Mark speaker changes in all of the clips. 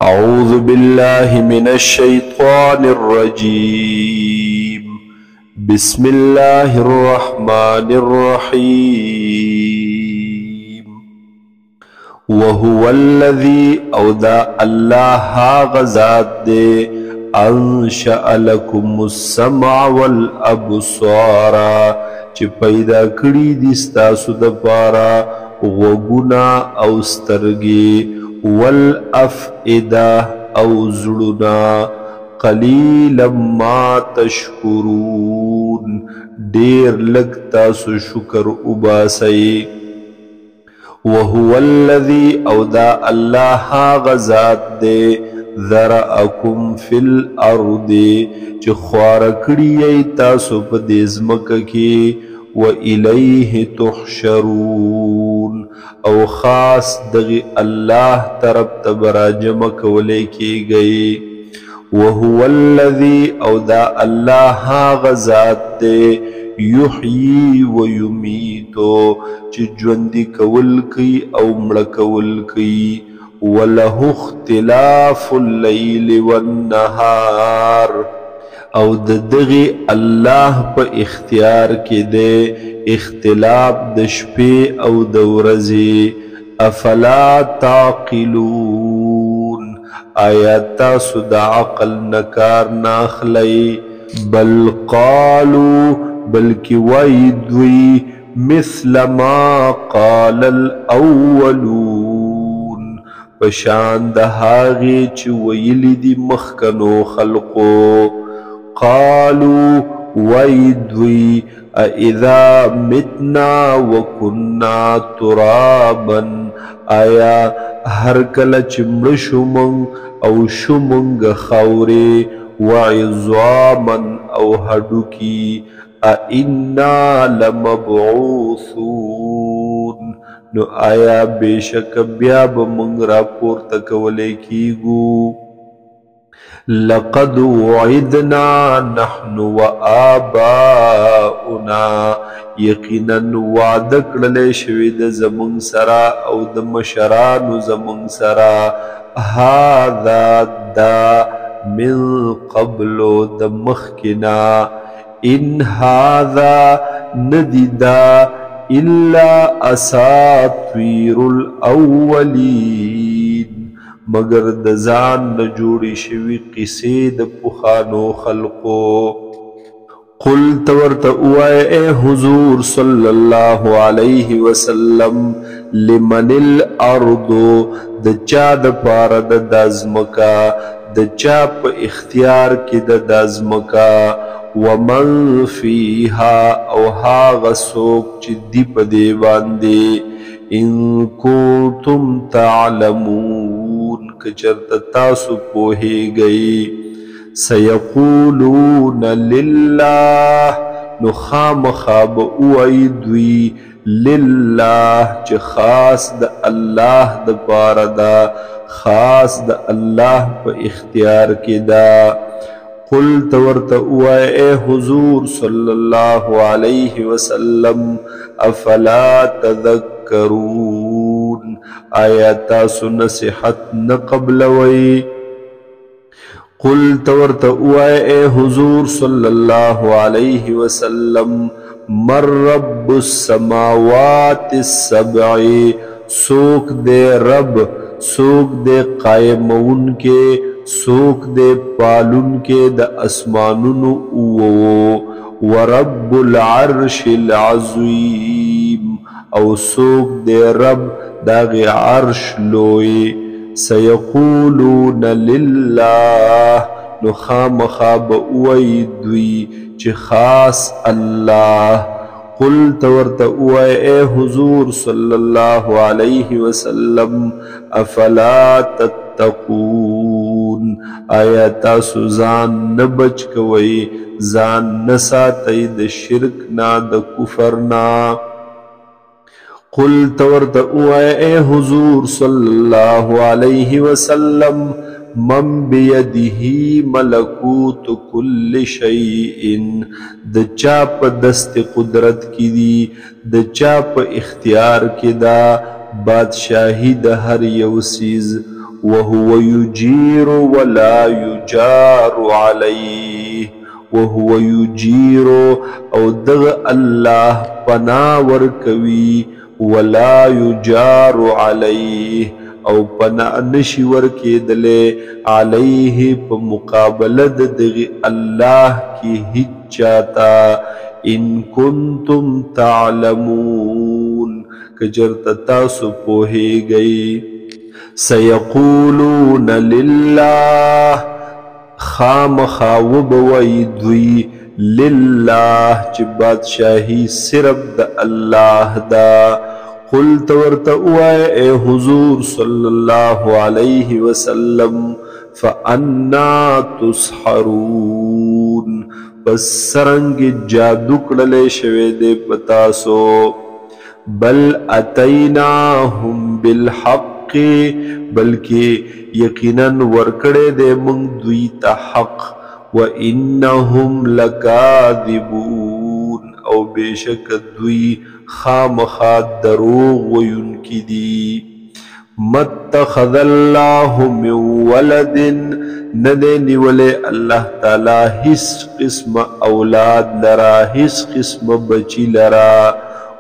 Speaker 1: أعوذ بالله من الشيطان الرجيم. بسم الله الرحمن الرحيم. وهو الذي أودى الله غزات دے انشأ لكم السمع والأبصار چه پیدا کری دستاسو دپارا غوگنا او سترگی والافئده او زړونه قلیلا ما تشکرون ډیر لږ تاسو شکر وباسئ. وهو الذي او دا الله هغه ذات دی ذرأکم فی الارض چې خواره کړي یې تاسو په دې ځمکه کې وإلیه تحشرون او خاص دغی اللہ طرف تبراجم کولے کی گئی. وهو الذی او دا اللہ غزات دے یحیی و یمیتو چی جوندی کول کی او مڑ کول کی وله اختلاف اللیل والنهار او دغی اللہ پا اختیار کی دے اختلاف د شپې او د ورځې. افلا تعقلون آیا تاسو د عقل نه کار نه اخلئ؟ بل قالوا بلکې وایي دوی مثل ما قال الاولون په شان د هغې چې ویلي دي مخکنو خلقو. قالوا ويدوي اذا متنا وكنا ترابا آیا هر کله چې مړه شو موږ او شو موږ خاورې وعظاما او هډوکي ائنا لمبعوثون نو آیا بېشک بیا به موږ راپورته کولی کیږو. لقد وعدنا نحن وآباؤنا یقینا وعده کړلی شوی د زمونږ سره او د مشرانو زمونږ سره هذا دا من قبل د مخکنا ان هذا ندی دا الا اساطیر الاولین مگر د ځان نه جوړې شوي قصې د پخوانو خلقو. قل ورته ووایه ای حضور صلی الله علیه وسلم لمن الارض د چا دپاره د دا ځمکه د چا په اختیار کې د دا ځمکه ومن فیها او هغه څوک چې دی په دې باندې ان کنتم تعلمون کچرت تاسو پوهیږئ. سیقولون لله نو خامخا به ووایي دوی لله چې خاص د الله دپاره ده خاص د الله په اختیار کې ده. قل ورته ووایه ای حضور صلی الله علیه وسلم افلا تذکرون آیا تاسو نصیحت نه قبلوئ؟ قل ورته ووایه ای حضور صلی الله علیه وسلم من رب السماوات السبع سوک دے رب سوک دے قائمون کے سوک دے پالون کے د اسمانونو اوو ورب العرش العظیم او سوک دے رب داغ عرش لوئی. سیقولون لله نو خامخا به ووایي دوی چې خاص الله. قل ورته ووایه ای حضور صلی الله علیه وسلم افلا تتقون آیا تاسو ځان نه بچ کوئ ځان نه ساتئ د شرک نه د کفر نه. قل ورته ووایه ای حضور صلی الله علیه وسلم من بیده ملکوت کل شیء د چا په دست قدرت کی دی د چا په اختیار کی دا بادشاہی د هر یو سیز وهو يجير ولا يجار عليه وهو يجير او دغ الله پناه ورکوي ولا يجار عليه او پناه نشي ورکېدلې عليه په مقابله د دغه الله کې هیڅ چاته ان کنتم تعلمون کجرت تاسو پوهیږئ سيقولون لله خامخا وبوي دوی لله چې بادشاہي صرف د الله دا قل تورته وای اے حضور صلی الله علیه وسلم فانا تسحرون پس سرنگ جادو کړلې شوی دې پتاسو بل اتیناهم بالحق بلکې یقینا ورکړې دې موږ دوی ته حق وانهم لکاذبون او بشک دوی خامخا دروغ ویونکي دي متخذ الله من ولد ندے نیولے اللہ تعالی ہس قسم اولاد لرا ہس قسم بچی لرا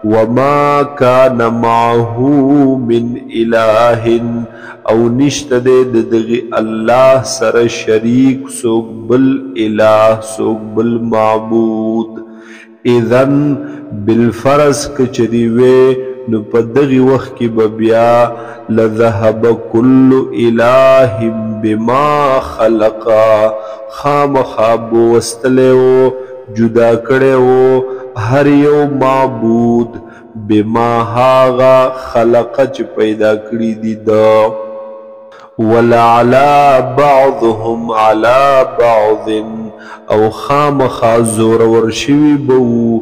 Speaker 1: وما كان معه من الہ او نشت دے دغی اللہ سر شریک سوک بل الہ سوک بل معبود اذن بالفرض کچریوے نو پدغی وقت کی ببیا لذهب كل اله بما خلقا خام خواب وستلو جدا کڑیو ہر یو معبود بما هاغا خلق چ پیدا کړی دی دا ولعلى بعضهم على بعض او خام خازور ورشوی بو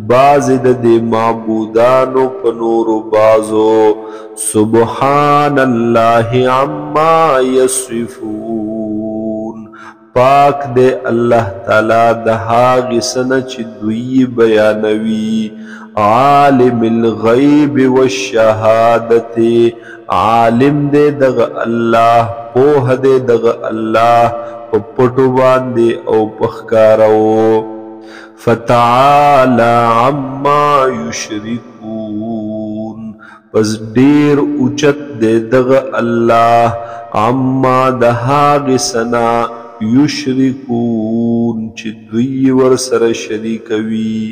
Speaker 1: باز د معبودانو په نور بازو سبحان الله عما يصفون پاک دے اللہ تعالی د هغه سنه چې دوی بیانوي عالم الغیب والشهادت عالم دے دغ اللہ پوہ دے دغ اللہ پپٹو باندے او پخکارو فتعالی عما یشرکون پس دیر اچت دے دغ اللہ عما دہاغ سنا یشرکون چی دوی ورسر شریکوی